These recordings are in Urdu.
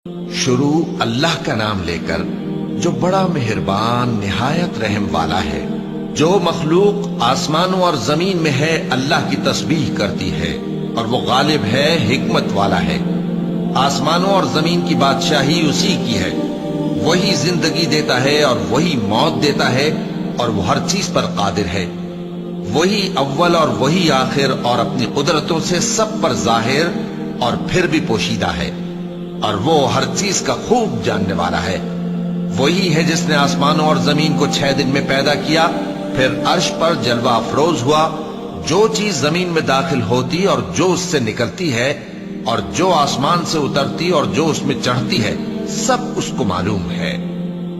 شروع اللہ کا نام لے کر جو بڑا مہربان نہایت رحم والا ہے۔ جو مخلوق آسمانوں اور زمین میں ہے اللہ کی تسبیح کرتی ہے اور وہ غالب ہے، حکمت والا ہے۔ آسمانوں اور زمین کی بادشاہی اسی کی ہے، وہی زندگی دیتا ہے اور وہی موت دیتا ہے، اور وہ ہر چیز پر قادر ہے۔ وہی اول اور وہی آخر، اور اپنی قدرتوں سے سب پر ظاہر اور پھر بھی پوشیدہ ہے، اور وہ ہر چیز کا خوب جاننے والا ہے۔ وہی ہے جس نے آسمانوں اور زمین کو 6 دن میں پیدا کیا، پھر عرش پر جلوہ افروز ہوا۔ جو چیز زمین میں داخل ہوتی اور جو اس سے نکلتی ہے، اور جو آسمان سے اترتی اور جو اس میں چڑھتی ہے، سب اس کو معلوم ہے۔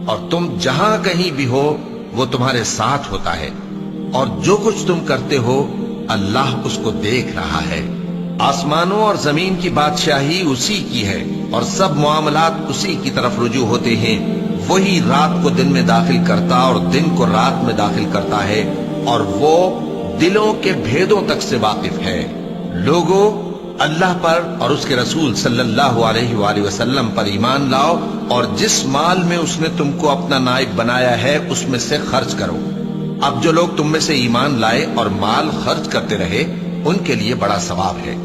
اور تم جہاں کہیں بھی ہو وہ تمہارے ساتھ ہوتا ہے، اور جو کچھ تم کرتے ہو اللہ اس کو دیکھ رہا ہے۔ آسمانوں اور زمین کی بادشاہی اسی کی ہے، اور سب معاملات اسی کی طرف رجوع ہوتے ہیں۔ وہی رات کو دن میں داخل کرتا اور دن کو رات میں داخل کرتا ہے، اور وہ دلوں کے بھیدوں تک سے واقف ہے۔ لوگوں، اللہ پر اور اس کے رسول صلی اللہ علیہ وآلہ وسلم پر ایمان لاؤ، اور جس مال میں اس نے تم کو اپنا نائب بنایا ہے اس میں سے خرچ کرو۔ اب جو لوگ تم میں سے ایمان لائے اور مال خرچ کرتے رہے ان کے لیے بڑا ثواب ہے۔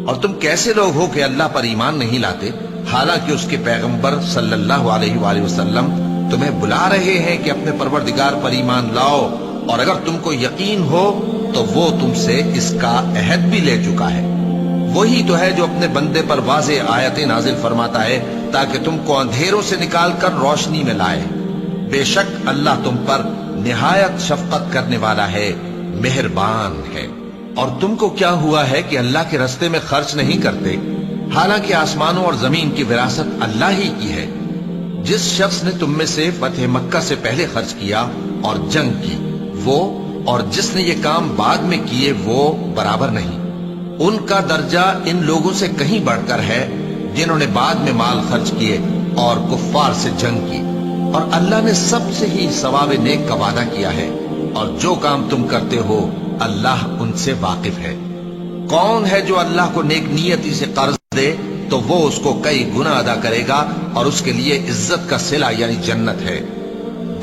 اور تم کیسے لوگ ہو کہ اللہ پر ایمان نہیں لاتے، حالانکہ اس کے پیغمبر صلی اللہ علیہ وآلہ وسلم تمہیں بلا رہے ہیں کہ اپنے پروردگار پر ایمان لاؤ، اور اگر تم کو یقین ہو تو وہ تم سے اس کا عہد بھی لے چکا ہے۔ وہی تو ہے جو اپنے بندے پر واضح آیتیں نازل فرماتا ہے تاکہ تم کو اندھیروں سے نکال کر روشنی میں لائے۔ بے شک اللہ تم پر نہایت شفقت کرنے والا ہے، مہربان ہے۔ اور تم کو کیا ہوا ہے کہ اللہ کے راستے میں خرچ نہیں کرتے، حالانکہ آسمانوں اور زمین کی وراثت اللہ ہی کی ہے۔ جس شخص نے تم میں سے فتح مکہ سے پہلے خرچ کیا اور جنگ کی، وہ اور جس نے یہ کام بعد میں کیے وہ برابر نہیں۔ ان کا درجہ ان لوگوں سے کہیں بڑھ کر ہے جنہوں نے بعد میں مال خرچ کیے اور کفار سے جنگ کی، اور اللہ نے سب سے ہی ثواب نیک کا وعدہ کیا ہے، اور جو کام تم کرتے ہو اللہ ان سے واقف ہے۔ کون ہے جو اللہ کو نیک نیتی سے قرض دے تو وہ اس کو کئی گنا ادا کرے گا، اور اس کے لیے عزت کا صلہ یعنی جنت ہے۔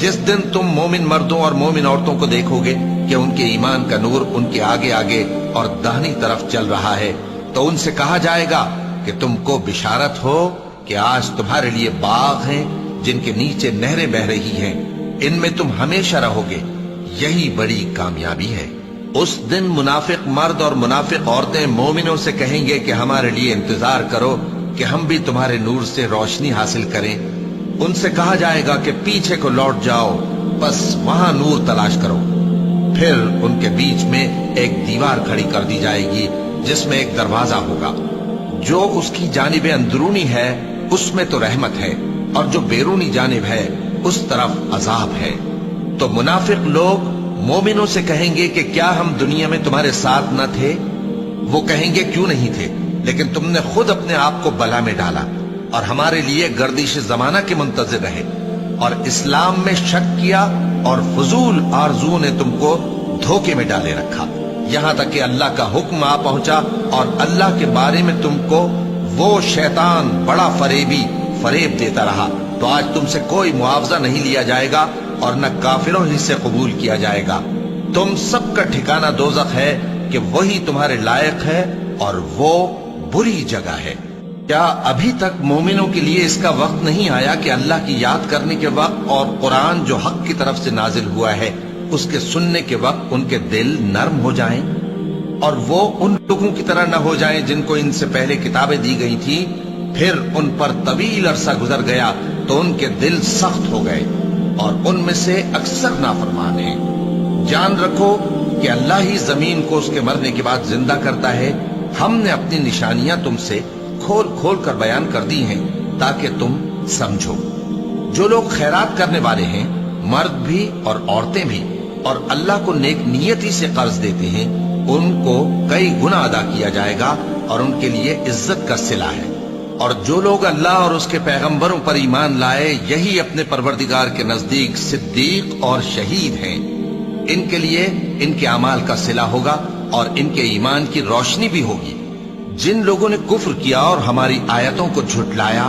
جس دن تم مومن مردوں اور مومن عورتوں کو دیکھو گے کہ ان کے ایمان کا نور ان کے آگے آگے اور داہنی طرف چل رہا ہے، تو ان سے کہا جائے گا کہ تم کو بشارت ہو کہ آج تمہارے لیے باغ ہیں جن کے نیچے نہریں بہ رہی ہیں، ان میں تم ہمیشہ رہو گے، یہی بڑی کامیابی ہے۔ اس دن منافق مرد اور منافق عورتیں مومنوں سے کہیں گے کہ ہمارے لیے انتظار کرو کہ ہم بھی تمہارے نور سے روشنی حاصل کریں۔ ان سے کہا جائے گا کہ پیچھے کو لوٹ جاؤ، بس وہاں نور تلاش کرو۔ پھر ان کے بیچ میں ایک دیوار کھڑی کر دی جائے گی جس میں ایک دروازہ ہوگا، جو اس کی جانب اندرونی ہے اس میں تو رحمت ہے، اور جو بیرونی جانب ہے اس طرف عذاب ہے۔ تو منافق لوگ مومنوں سے کہیں گے کہ کیا ہم دنیا میں تمہارے ساتھ نہ تھے؟ وہ کہیں گے کیوں نہیں تھے، لیکن تم نے خود اپنے آپ کو بلا میں ڈالا اور ہمارے لیے گردش زمانہ کے منتظر رہے، اور اسلام میں شک کیا، اور فضول آرزو نے تم کو دھوکے میں ڈالے رکھا، یہاں تک کہ اللہ کا حکم آ پہنچا، اور اللہ کے بارے میں تم کو وہ شیطان بڑا فریب دیتا رہا۔ تو آج تم سے کوئی معاوضہ نہیں لیا جائے گا، اور نہ کافروں ہی سے قبول کیا جائے گا۔ تم سب کا ٹھکانہ دوزخ ہے کہ وہی تمہارے لائق ہے، اور وہ بری جگہ ہے۔ کیا ابھی تک مومنوں کے لیے اس کا وقت نہیں آیا کہ اللہ کی یاد کرنے کے وقت اور قرآن جو حق کی طرف سے نازل ہوا ہے اس کے سننے کے وقت ان کے دل نرم ہو جائیں، اور وہ ان لوگوں کی طرح نہ ہو جائیں جن کو ان سے پہلے کتابیں دی گئی تھیں، پھر ان پر طویل عرصہ گزر گیا تو ان کے دل سخت ہو گئے، اور ان میں سے اکثر نافرمان ہیں۔ جان رکھو کہ اللہ ہی زمین کو اس کے مرنے کے بعد زندہ کرتا ہے۔ ہم نے اپنی نشانیاں تم سے کھول کھول کر بیان کر دی ہیں تاکہ تم سمجھو۔ جو لوگ خیرات کرنے والے ہیں، مرد بھی اور عورتیں بھی، اور اللہ کو نیک نیتی سے قرض دیتے ہیں، ان کو کئی گنا ادا کیا جائے گا، اور ان کے لیے عزت کا صلہ ہے۔ اور جو لوگ اللہ اور اس کے پیغمبروں پر ایمان لائے، یہی اپنے پروردگار کے نزدیک صدیق اور شہید ہیں۔ ان کے لیے ان کے اعمال کا صلہ ہوگا، اور ان کے ایمان کی روشنی بھی ہوگی۔ جن لوگوں نے کفر کیا اور ہماری آیتوں کو جھٹلایا،